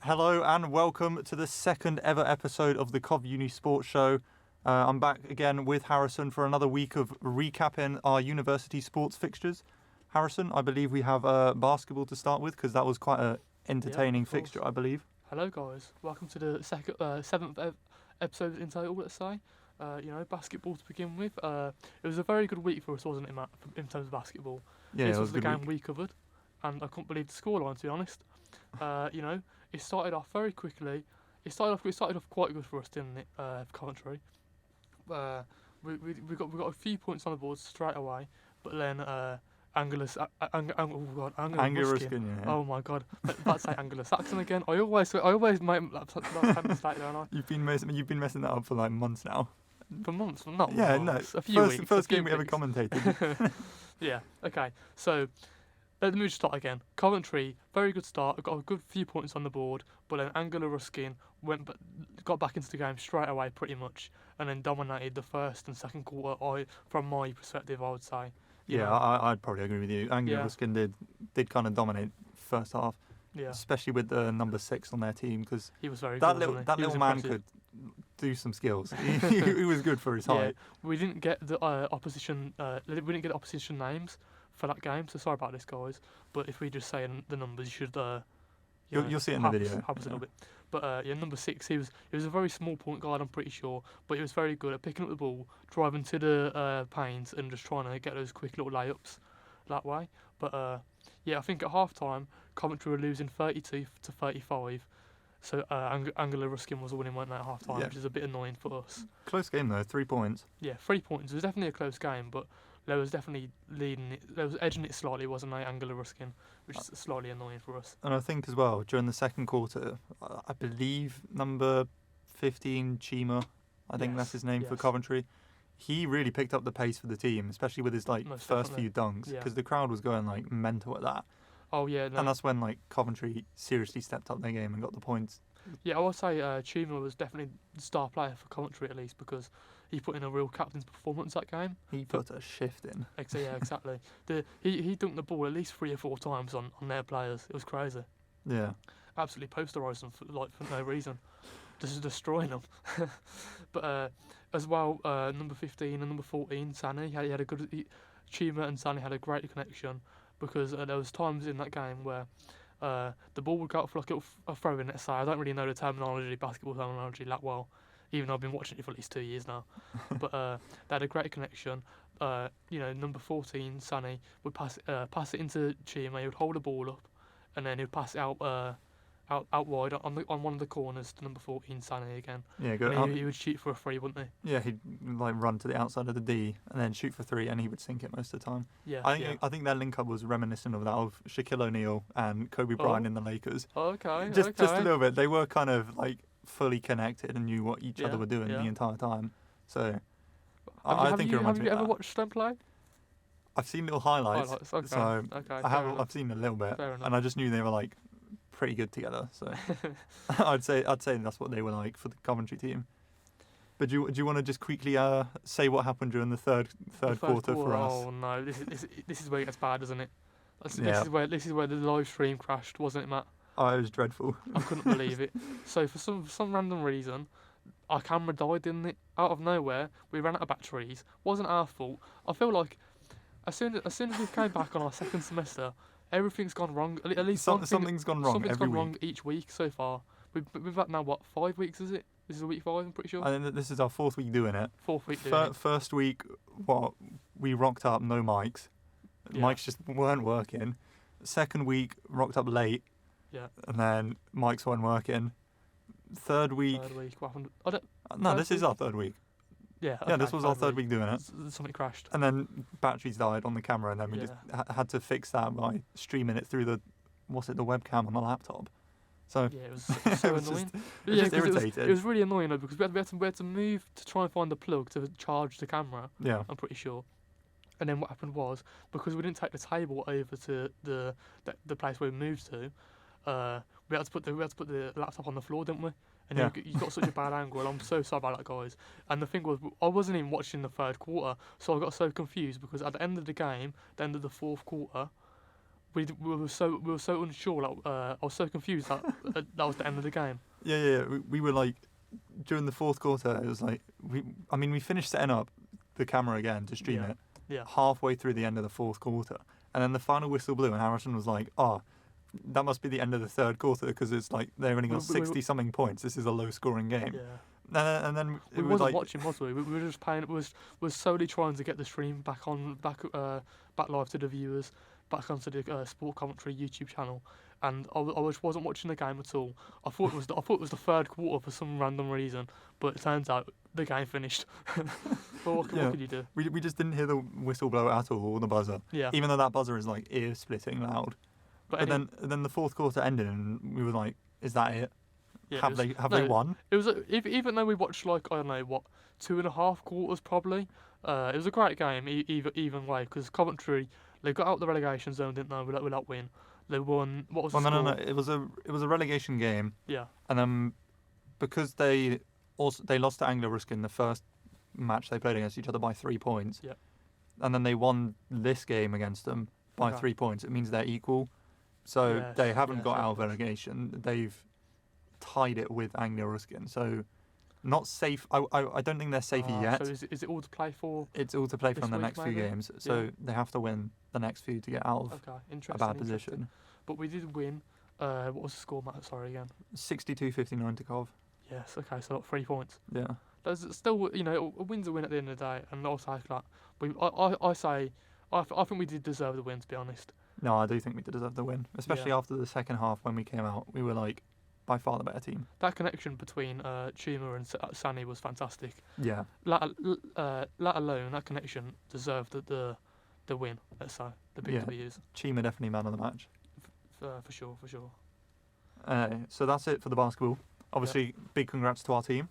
Hello and welcome to the second ever episode of the Coventry Uni Sports Show. I'm back again with Harrison for another week of recapping our university sports fixtures. Harrison, I believe we have basketball to start with because that was quite an entertaining fixture, I believe. Hello guys, welcome to the seventh episode in total, let's say. Basketball to begin with. It was a very good week for us, wasn't it, Matt, in terms of basketball? Yeah, this it was the a good game week. we covered, and I couldn't believe the scoreline, to be honest. It started off very quickly. It started off quite good for us, didn't it, Coventry? We got a few points on the board straight away, but then Angela Ruskin. Yeah. Oh my God! About to say Anglo-Saxon again. I always make that mistake, don't I? You've been messing that up for like months now. For months, not Yeah, months. no. A few weeks. First game we ever commentated. Yeah. Okay. So let me just start again. Coventry, very good start. Got a good few points on the board, but then Angela Ruskin got back into the game straight away, pretty much, and then dominated the first and second quarter. From my perspective, I would say. Yeah, I'd probably agree with you. Angela Ruskin did kind of dominate first half. Yeah. Especially with the number 6 on their team, because he was very good. That he little man could do some skills. He was good for his height. We didn't get the opposition. We didn't get opposition names for that game, so sorry about this, guys. But if we just say the numbers, you should. You'll see it in the video. Help us a little bit. But number 6, he was a very small point guard, I'm pretty sure, but he was very good at picking up the ball, driving to the paint, and just trying to get those quick little layups that way. But I think at half time, Coventry were losing 32 to 35. So Angela Ruskin was winning one at half time, which is a bit annoying for us. Close game though, 3 points. Yeah, 3 points. It was definitely a close game, but there was definitely leading it. There was edging it slightly, wasn't there, Angela Ruskin, which is slightly annoying for us. And I think as well during the second quarter, I believe number 15 Chima, I think that's his name for Coventry. He really picked up the pace for the team, especially with his first few dunks, because the crowd was going like mental at that. Oh yeah, no. And that's when Coventry seriously stepped up their game and got the points. Yeah, I would say Chuma was definitely the star player for Coventry at least, because he put in a real captain's performance that game. He put a shift in. Yeah, exactly. He dunked the ball at least 3 or 4 times on their players. It was crazy. Yeah. Absolutely posterised them for no reason, just destroying them. But as well, number 15 and number 14, Sani, Chuma and Sani had a great connection, because there was times in that game where the ball would go up for a throw-in, let's say. I don't really know the basketball terminology that well, even though I've been watching it for at least 2 years now. But they had a great connection. Number 14, Sani, would pass it into Chima. He would hold the ball up, and then he would pass it out wide on one of the corners to number 14, Sani again. Yeah, he would shoot for a 3, wouldn't he? Yeah, he'd run to the outside of the D and then shoot for 3, and he would sink it most of the time. Yeah, I think their link up was reminiscent of that of Shaquille O'Neal and Kobe Bryant in the Lakers. Okay, just a little bit. They were kind of fully connected and knew what each other were doing the entire time. So I think it reminds me of that. Have you ever watched them play? I've seen little highlights. Okay. So I've seen a little bit, and I just knew they were pretty good together. So I'd say that's what they were like for the Coventry team. But do you want to just quickly say what happened during the third quarter for us? Oh no, this is where it gets bad, isn't it? This is where the live stream crashed, wasn't it, Matt? Oh, it was dreadful. I couldn't believe it. So for some random reason, our camera died, didn't it? Out of nowhere, we ran out of batteries. Wasn't our fault. I feel like as soon as we came back on our second semester, everything's gone wrong. At least something's gone wrong. Something's gone wrong each week so far. We've had now 5 weeks, is it? This is week 5, I'm pretty sure. I think this is our 4th week doing it. 4th week doing it. First week, we rocked up, no mics. Mics just weren't working. Second week, rocked up late. Yeah. And then mics weren't working. Third week. What happened? This is our 3rd week. Yeah. Okay, this was our 3rd week doing it. Something crashed. And then batteries died on the camera, and then we just had to fix that by streaming it through the webcam on the laptop. So yeah, it was so annoying. Just irritated. It was really annoying though, because we had to move to try and find the plug to charge the camera. Yeah. I'm pretty sure. And then what happened was, because we didn't take the table over to the place where we moved to, we had to put the laptop on the floor, didn't we? And you got such a bad angle. I'm so sorry about that, guys. And the thing was, I wasn't even watching the 3rd quarter, so I got so confused, because at the end of the game, the end of the 4th quarter, we were so unsure. Like, I was so confused that that was the end of the game. Yeah. We were like, during the fourth quarter, it was like, we finished setting up the camera again to stream it Yeah. halfway through the end of the fourth quarter. And then the final whistle blew, and Harrison was like, oh, that must be the end of the third quarter because it's like they've only got 60-something points. This is a low-scoring game. Yeah. And then We it was wasn't like, watching, was we? We were just playing. Was solely trying to get the stream back live to the viewers, back onto the Sport Coventry YouTube channel, and I just wasn't watching the game at all. I thought it was the third quarter for some random reason, but it turns out the game finished. But what could you do? we just didn't hear the whistle blow at all, or the buzzer. Yeah. Even though that buzzer is like ear-splitting loud. But then the fourth quarter ended, and we were like, "Is that it? Yeah, Have they won?" It was even though we watched like I don't know what 2.5 quarters probably. It was a great game even way because Coventry they got out the relegation zone, didn't they? With that win, they won. What was the score? No. It was a relegation game. Yeah. And then because they lost to Anglia Ruskin the first match they played against each other by 3 points. Yeah. And then they won this game against them by 3 points. It means they're equal. So they haven't got out of relegation. They've tied it with Anglia Ruskin. So not safe. I don't think they're safe yet. So is it all to play for? It's all to play for in the next few maybe? games. So they have to win the next few to get out of a bad position. But we did win. What was the score, Matt? Sorry again. 62-59 to Cov. Yes. Okay. So 3 points. Yeah. There's still, a win's a win at the end of the day, and I'll take that. I think we did deserve the win, to be honest. No, I do think we did deserve the win, especially after the second half when we came out. We were like by far the better team. That connection between Chuma and Sani was fantastic. Yeah. Let alone that connection deserved the win. Let's say the big W's. Chima definitely man of the match. For sure. So that's it for the basketball. Obviously, big congrats to our team.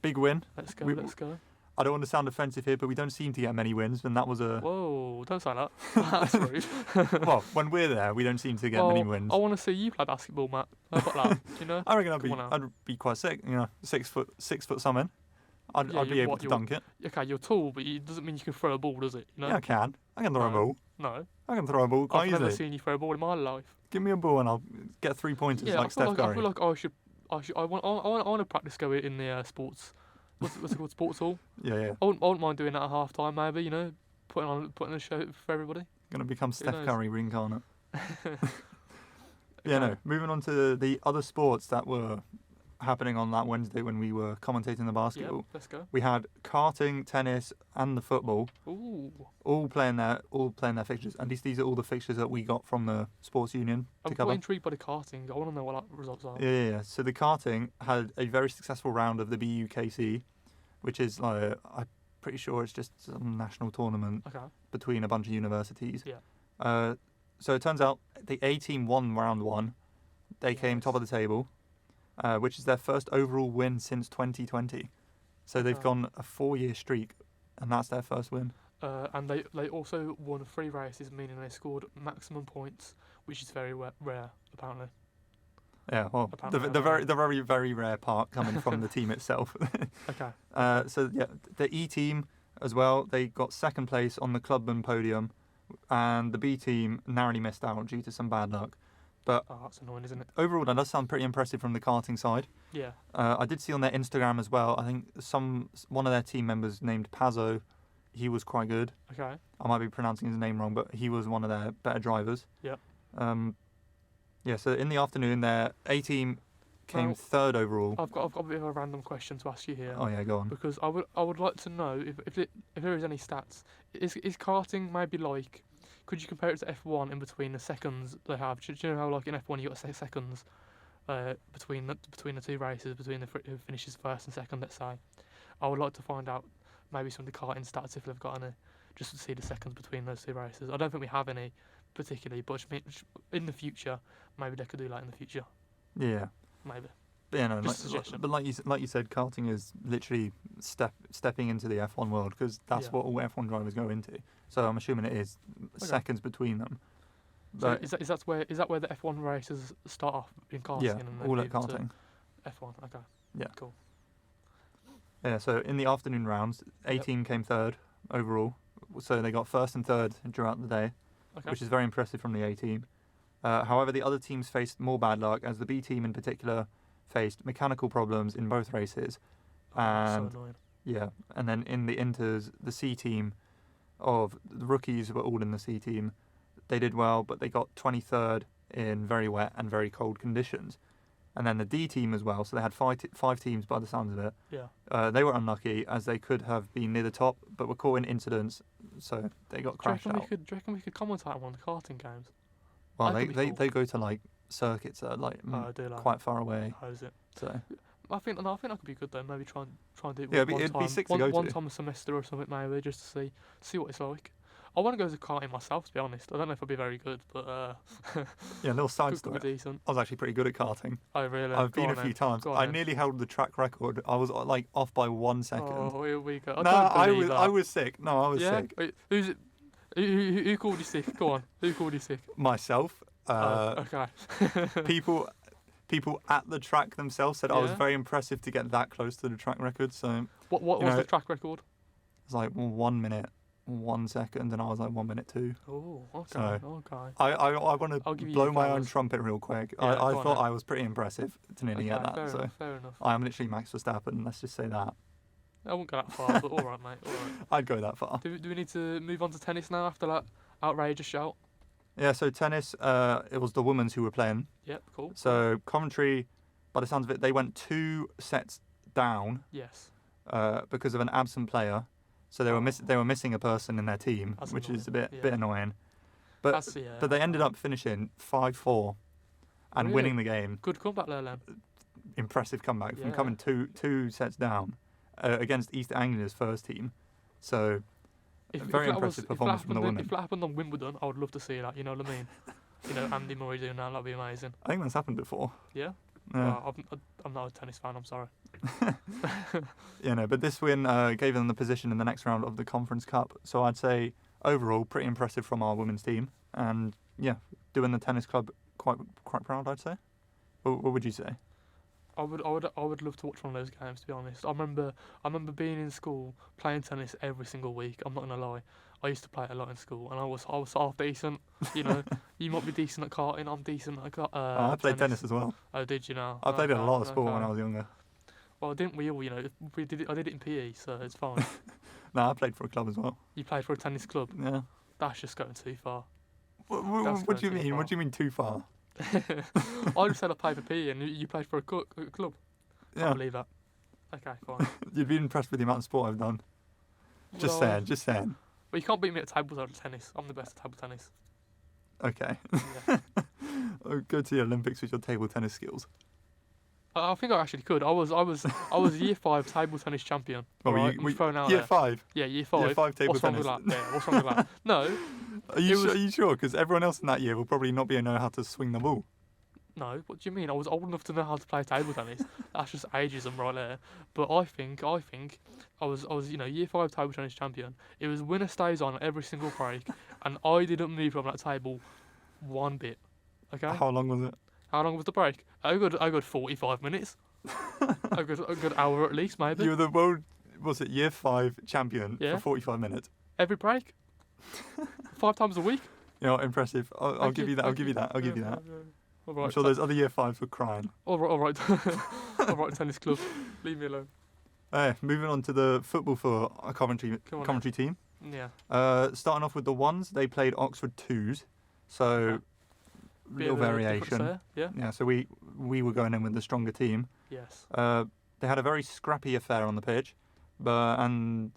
Big win. Let's go. I don't want to sound offensive here, but we don't seem to get many wins, and that was a... Whoa, don't say that. That's rude. Well, when we're there, we don't seem to get many wins. I want to see you play basketball, Matt. I've got that, I reckon I'd be quite sick, 6 foot something. I'd be able to dunk it. Okay, you're tall, but it doesn't mean you can throw a ball, does it? Yeah, I can. I can throw a ball. No. I can throw a ball quite easily. I've never seen you throw a ball in my life. Give me a ball and I'll get 3 pointers like Steph Curry. I feel like I want to practice go in the sports. What's it called? Sports hall. Yeah. I wouldn't mind doing that at half time, maybe. Putting on a show for everybody. Gonna become Steph Curry reincarnate. Moving on to the other sports that were happening on that Wednesday when we were commentating the basketball. Yep, let's go. We had karting, tennis, and the football. Ooh. All playing their fixtures. At least these are all the fixtures that we got from the sports union to cover. I'm quite intrigued by the karting. I want to know what the results are. Yeah. So the karting had a very successful round of the BUKC, which is I'm pretty sure it's just some national tournament between a bunch of universities. Yeah. So it turns out the A team won round 1. They came top of the table, which is their first overall win since 2020. So they've gone a 4-year streak, and that's their first win. And they also won 3 races, meaning they scored maximum points, which is very rare, apparently. Yeah, well, the very, very rare part coming from the team itself. Okay. The E team as well, they got second place on the clubman podium, and the B team narrowly missed out due to some bad luck. But that's annoying, isn't it? Overall, that does sound pretty impressive from the karting side. Yeah. I did see on their Instagram as well, I think one of their team members named Pazzo, he was quite good. Okay. I might be pronouncing his name wrong, but he was one of their better drivers. Yeah. So in the afternoon, their A team came third overall. I've got a bit of a random question to ask you here. Oh yeah, go on. Because I would like to know if there is any stats. Is karting maybe like? Could you compare it to F1 in between the seconds they have? Do you know how like in F1 you got seconds between the 2 races, between who finishes first and second, let's say. I would like to find out maybe some of the karting stats if they've got any, just to see the seconds between those 2 races. I don't think we have any particularly, but in the future, maybe they could do that in the future. Yeah. Maybe. But like you said, karting is literally stepping into the F1 world because that's what all F1 drivers go into. So I'm assuming it is seconds between them. So is that where the F1 races start off in karting? Yeah, and all at karting. F1, okay. Yeah. Cool. Yeah, so in the afternoon rounds, A team came third overall. So they got first and third throughout the day. Okay. which is very impressive from the A team. However, the other teams faced more bad luck, as the B team in particular faced mechanical problems in both races. And so annoying. yeah, and then in the inters, the C team of the rookies who were all in the C team, they did well, but they got 23rd in very wet and very cold conditions. And then the D team as well, so they had five teams by the sounds of it. Yeah. They were unlucky, as they could have been near the top, but were caught in incidents, so they got crashed out. Do you reckon we could commentate on one of the karting games? Well, That could be cool. they go to like circuits that are like quite far away. How is it? So I think that could be good though. Maybe try and do it. Yeah, one it'd be time, sick to go one to. time a semester or something, maybe, just to see what it's like. I want to go to karting myself, to be honest. I don't know if I'd be very good, but yeah, a little side could story. be decent. I was actually pretty good at karting. Oh really? I've Go been on a few then. times. Go on I then. nearly held the track record. I was like off by 1 second. Oh, here we go. No, I was sick. No, I was yeah? sick. Wait, who's it? Who called you sick? Go on. Who called you sick? Myself. Okay. people at the track themselves said I was Yeah? very impressive to get that close to the track record. So What was know, the track record? it was like 1 minute, 1 second, and I was like 1 minute 2. Oh, okay. So, okay. I want I'll to give you blow your my own flowers. trumpet real quick. Yeah, I go on thought then. I was pretty impressive to nearly get that. Fair So enough. Fair enough. I am literally Max Verstappen. Let's just say that. I won't go that far, but all right, mate. All right. I'd go that far. Do we need to move on to tennis now after that outrageous shout? Yeah. So tennis. It was the women's who were playing. Yep, cool. So Coventry, by the sounds of it, they went 2 sets down Yes. because of an absent player. So they were missing a person in their team, That's which is a annoying, bit annoying. But That's, yeah, but they ended up finishing 5-4 and Really? winning the game. Good comeback there, Len. Impressive comeback from Yeah. coming two sets down against East Anglia's first team. So very impressive performance from the women. If that happened on Wimbledon, I would love to see that. You know what I mean? Andy Murray doing that, that'd be amazing. I think that's happened before. Yeah. Yeah. Well, I'm not a tennis fan. I'm sorry. But this win gave them the position in the next round of the Conference Cup. So I'd say overall pretty impressive from our women's team, and yeah, doing the tennis club quite proud, I'd say. What would you say? I would love to watch one of those games. To be honest, I remember being in school playing tennis every single week. I'm not gonna lie. I used to play it a lot in school, and I was half decent. You know, you might be decent at karting. I'm decent at I played tennis as well. Oh, did you know? I played in a lot of Okay, sport okay. when I was younger. Well, didn't we all? I did it in PE, so it's fine. No, I played for a club as well. You played for a tennis club. Yeah. That's just going too far. What do you going too mean? far. What do you mean too far? I just said I played for PE, and you played for a club. I Yeah. believe that. Okay, fine. You'd be impressed with the amount of sport I've done. Just Well, saying. Well, you can't beat me at table tennis. I'm the best at table tennis. Okay. Yeah. Go to the Olympics with your table tennis skills. I think I actually could. I was year 5 table tennis champion. Oh, Right? I'm thrown out year there. 5. Yeah, year 5. Year 5 table What's wrong tennis. with that? Yeah, what's wrong with that? No, Are you sure? Because everyone else in that year will probably not be able to know how to swing the ball. no. What do you mean? I was old enough to know how to play table tennis. That's just ageism right there. But I think I was year 5 table tennis champion. It was winner stays on every single break, and I didn't move from that table one bit. Okay. How long was it? How long was the break? A good 45 minutes. a good hour at least, maybe. You were the world, was it year 5 champion Yeah. for 45 minutes? Every break. 5 times a week. You know, impressive. I'll Thank give you that. I'll give you that. I'll give you Yeah, that. yeah, yeah. All right. I'm sure those other year 5s were crying. All right. All right, tennis club. Leave me alone. Moving on to the football for our Come on Coventry team. Yeah. Starting off with the ones, they played Oxford 2s. So, Okay. little Bit of a difference variation. there, yeah. Yeah, so we were going in with the stronger team. Yes. They had a very scrappy affair on the pitch, and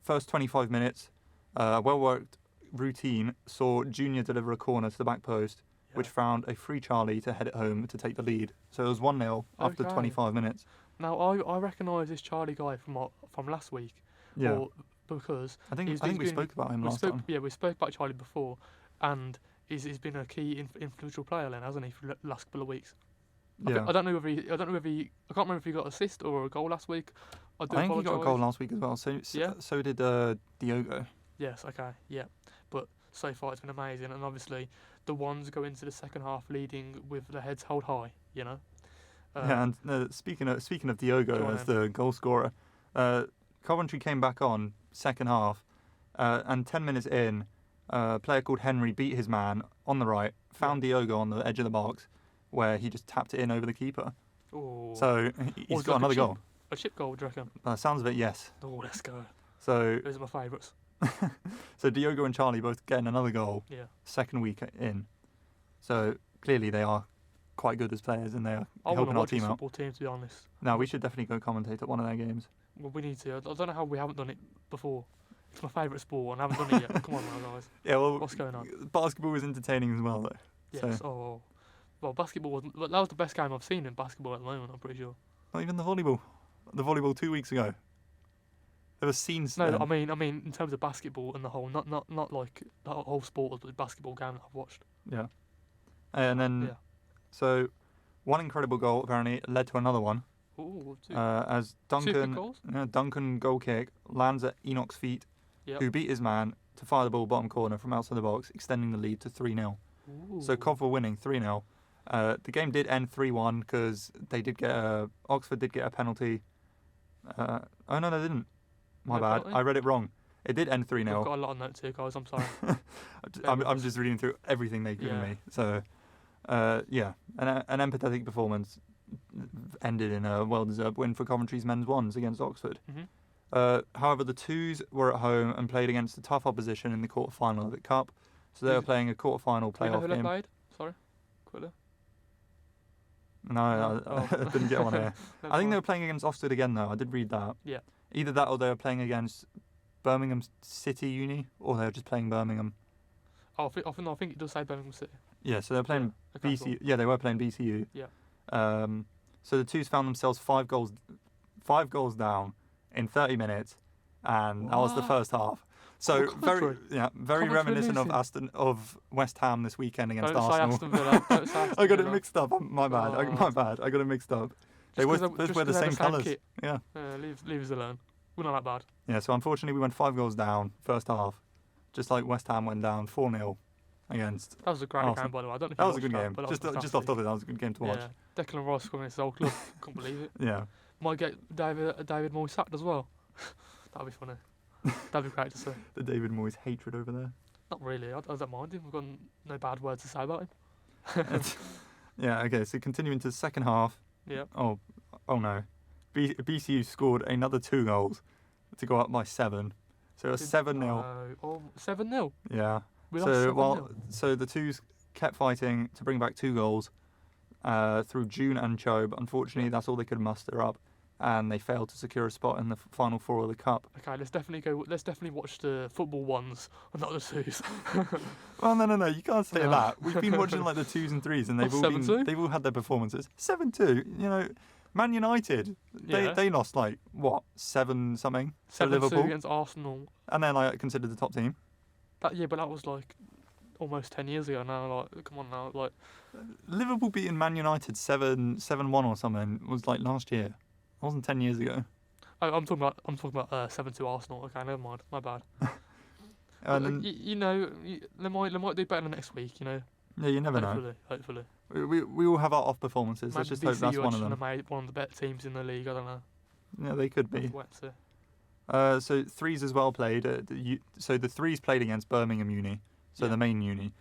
first 25 minutes, well-worked routine saw Junior deliver a corner to the back post, which Yeah. found a free Charlie to head it home to take the lead. So it was 1-0 after Okay. 25 minutes. Now I recognise this Charlie guy from last week. Yeah, Or because I think he's we been- spoke about him we last spoke. time. Yeah, we spoke about Charlie before, and he's been a key influential player then, hasn't he, for the last couple of weeks? Yeah, I don't know whether I can't remember if he got an assist or a goal last week. I I think he got a apologise. goal last week as well. Yeah. So did Diogo. Yes, okay, yeah. But so far it's been amazing, and obviously the ones go into the second half leading with their heads held high, you know. Yeah, and speaking of Diogo Go on as the goal scorer, Coventry came back on second half, and 10 minutes in, A player called Henry beat his man on the right, found Diogo on the edge of the box, where he just tapped it in over the keeper. Oh. So he's got another goal. A chip goal, do you reckon? By the sounds of it, yes. Oh, let's go. So Those are my favourites. so Diogo and Charlie both getting another goal. Yeah. Second week in. So clearly they are quite good as players and they are I want helping to our watch this team out. football team, to be honest. No, we should definitely go commentate at one of their games. Well, we need to. I don't know how we haven't done it before. It's my favourite sport and I haven't done it yet. Come on now, guys. Yeah, well, What's going on? basketball was entertaining as well, though. Yes. So, Oh. Well, basketball wasn't. That was the best game I've seen in basketball at the moment, I'm pretty sure. not even the volleyball. The volleyball 2 weeks ago. There were scenes. No, then. I mean in terms of basketball and the whole, not like the whole sport, but the basketball game that I've watched. Yeah. And then, so one incredible goal apparently led to another one. Ooh, As two good Duncan, goals. Duncan goal kick lands at Enoch's feet, Yep. who beat his man to fire the ball bottom corner from outside the box, extending the lead to 3-0. So Ooh. Cov were winning 3-0. The game did end 3-1 because they did get Oxford did get a penalty. Oh no, they didn't. My No bad. penalty? I read it wrong. It did end We've 3-0. got a lot of notes here, guys. I'm sorry. I'm just reading through everything they've given Yeah. me. So, yeah, an empathetic performance ended in a well-deserved win for Coventry's men's ones against Oxford. Mhm. However, the twos were at home and played against a tough opposition in the quarter-final of the Cup. So they were playing a quarter-final Do you know playoff who they game. played? Sorry, quickly. No, I Oh. didn't get one here. Never I think they mind. were playing against Oxford again, though. I did read that. Yeah. Either that or they were playing against Birmingham City Uni, or they were just playing Birmingham. Oh, I think it does say Birmingham City. Yeah, so they were playing Okay, BCU. cool. Yeah, they were playing BCU. Yeah. So the twos found themselves five goals down in 30 minutes, and that was the What? first half. So Coventry. very Coventry reminiscent of losing. of West Ham this weekend against Don't say Arsenal. Aston Villa. Don't say Aston I got it Villa. mixed up. My bad. Oh. My bad. I got it mixed up. They Just 'cause both just wear the 'cause they're same colours. kit. Yeah. Leave us alone. We're not that bad. Yeah. So unfortunately, we went 5 goals down first half, just like West Ham went down 4-0 against. That was a great Arsenal. game, by the way. I don't know if That you was a good watched game. But that Just was off fantastic. topic, that was a good game to watch. Yeah. Declan Rice coming into his old club. Couldn't believe it. Yeah. Might get David Moyes sacked as well. That'd be funny. That'd be great to see. The David Moyes hatred over there. Not really. I don't mind him. I've got no bad words to say about him. Yeah. Okay. So continuing to the second half. Yeah. Oh no. BCU scored another 2 goals to go up by 7. So it was 7-0. Oh, 7-0. Yeah. We lost 7-0. So the twos kept fighting to bring back 2 goals through June and Chobe. Unfortunately, that's all they could muster up, and they failed to secure a spot in the final 4 of the Cup. Okay, let's definitely watch the football ones and not the twos. Well, no, you can't say No. that. We've been watching like the 2s and 3s, and they've all had their performances. 7-2. You know, Man United, Yeah. they lost like what 7 something to 7-2 Liverpool, against Arsenal. and they're like considered the top team. But that was like almost 10 years ago now. Like, come on now. Like, Liverpool beating Man United 7-1 or something was like last year. It wasn't 10 years ago. I'm talking about 7-2 Arsenal. Okay, never mind. My bad. And then, you know, they might do better next week. You know, yeah, you never know. hopefully. We all have our off performances. Let's Maybe just hope that's BCU one of are them. made one of the better teams in the league. I don't know. Yeah, they could be. We'll have to see. So 3s as well played. So the 3s played against Birmingham Uni, so Yeah. the main uni,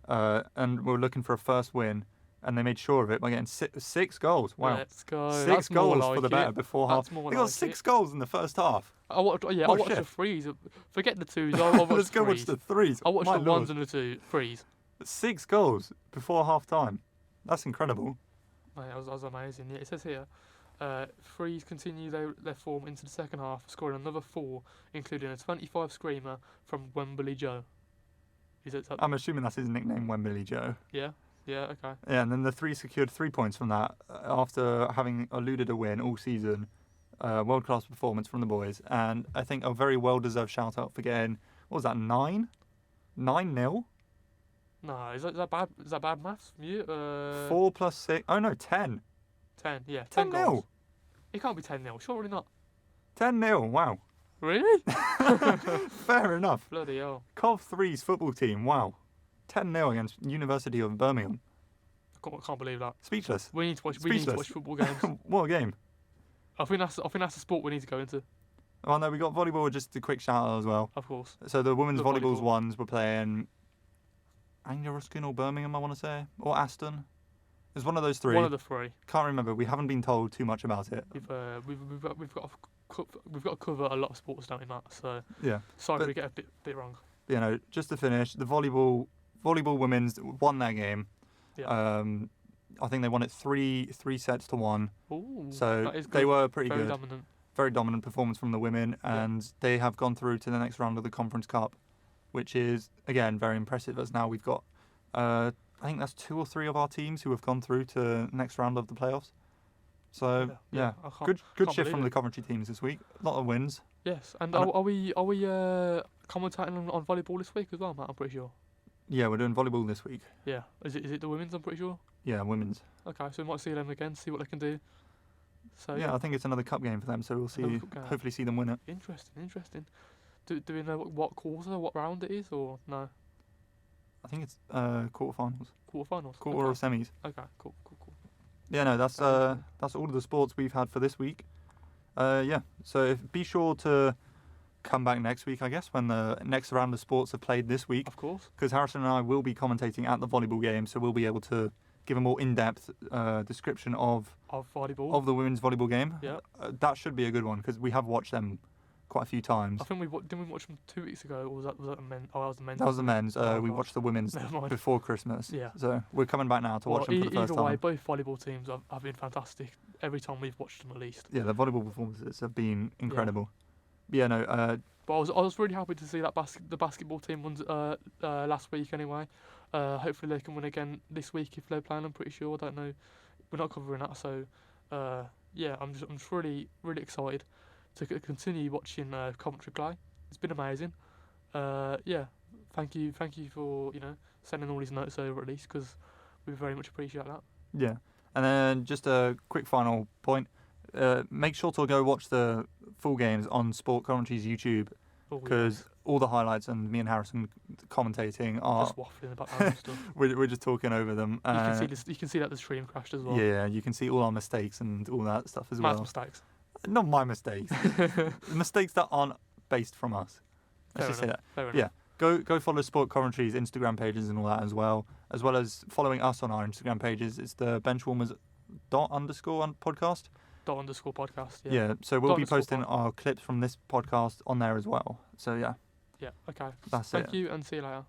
and we're looking for a first win, and they made sure of it by getting 6 goals. Wow, Let's go. 6 That's more goals like for the better it. before half. That's more They got like 6 it. goals in the first half. I watched What the shift? threes. Forget the twos. I watched Let's the go watch threes. the 3s. I watched My the lord. ones and the threes. 6 goals before half time. That's incredible. Mate, that was amazing. Yeah, it says here, threes continue their form into the second half, scoring another 4, including a 25 screamer from Wembley Joe. Is it? I'm assuming that's his nickname, Wembley Joe. Yeah. Yeah. Okay. Yeah, and then the 3 secured 3 points from that after having eluded a win all season. World-class performance from the boys, and I think a very well-deserved shout-out for getting, what was that, 9? 9-0? No, is that bad? Is that bad maths from you? 4 plus 6, oh no, 10. 10. Yeah. 10 10-0. goals. It can't be 10-0. Surely not. 10-0, wow. Really? Fair enough. Bloody hell. Cov 3's football team, wow. 10-0 against University of Birmingham. I can't believe that. Speechless. We need to watch Speechless. football games. What a game. I think that's the sport we need to go into. Well, no, we got volleyball. Just a quick shout out as well. Of course. So the women's The volleyball's volleyball. ones were playing Anglia Ruskin or Birmingham, I want to say, or Aston. It's one of those three. One of the three. Can't remember. We haven't been told too much about it. We've got to cover a lot of sports, don't we, Matt? So Yeah. sorry But- if we get a bit wrong. Just to finish, the volleyball women's won their game. Yeah. I think they won it three sets to 1. Ooh, So that is they good. were pretty Very good. dominant. Very dominant performance from the women, Yeah. and they have gone through to the next round of the Conference Cup, which is again very impressive. As now we've got, I think that's 2 or 3 of our teams who have gone through to next round of the playoffs. So yeah, I can't- good can't shift believe from the it. Coventry teams this week. A lot of wins. Yes, and And are we commentating on volleyball this week as well, Matt? I'm pretty sure. Yeah, we're doing volleyball this week. Yeah. Is it the women's? I'm pretty sure. Yeah, women's. Okay, so we might see them again, see what they can do. So Yeah, I think it's another cup game for them, so we'll see. Another cup game. Hopefully, see them win it. Interesting. Do we know what quarter, what round it is, or no? I think it's quarterfinals, Quarterfinals. quarter or semis. Okay, cool. Yeah, no, that's Very that's all of the sports we've had for this week. Yeah, so be sure to come back next week, I guess, when the next round of sports are played this week, Of course. because Harrison and I will be commentating at the volleyball game, so we'll be able to give a more in-depth description of Of volleyball. the women's volleyball game. Yeah. That should be a good one because we have watched them quite a few times. I think didn't we watch them 2 weeks ago, or was that the men? Oh, that was the men's. That was the men's. Oh, We God. watched the women's Never mind. before Christmas. Yeah. So we're coming back now to watch them for the first either way, time. both volleyball teams have been fantastic every time we've watched them at least. Yeah, the volleyball performances have been incredible. Yeah, no, But I was really happy to see that the basketball team won last week anyway. Hopefully they can win again this week if they're playing. I'm pretty sure. I don't know. We're not covering that, so yeah, I'm just really excited to continue watching Coventry play. It's been amazing. Yeah, thank you for sending all these notes over at least, because we very much appreciate that. yeah. And then just a quick final point. Make sure to go watch the full games on Sport Coventry's YouTube, Oh, because all the highlights and me and Harrison commentating are just waffling about our own stuff. we're just talking over them. You can see this. You can see that the stream crashed as well. Yeah, you can see all our mistakes and all that stuff as Matt's well. mistakes. Not my mistakes. Mistakes that aren't based from us. Let's just say that. Fair enough. Yeah. Go follow Sport Coventry's Instagram pages and all that as well as following us on our Instagram pages. It's the Benchwarmers _podcast. _podcast. Yeah. So we'll be _pod. posting our clips from this podcast on there as well. So yeah, Yeah. Okay. that's it. Thank you, and see you later.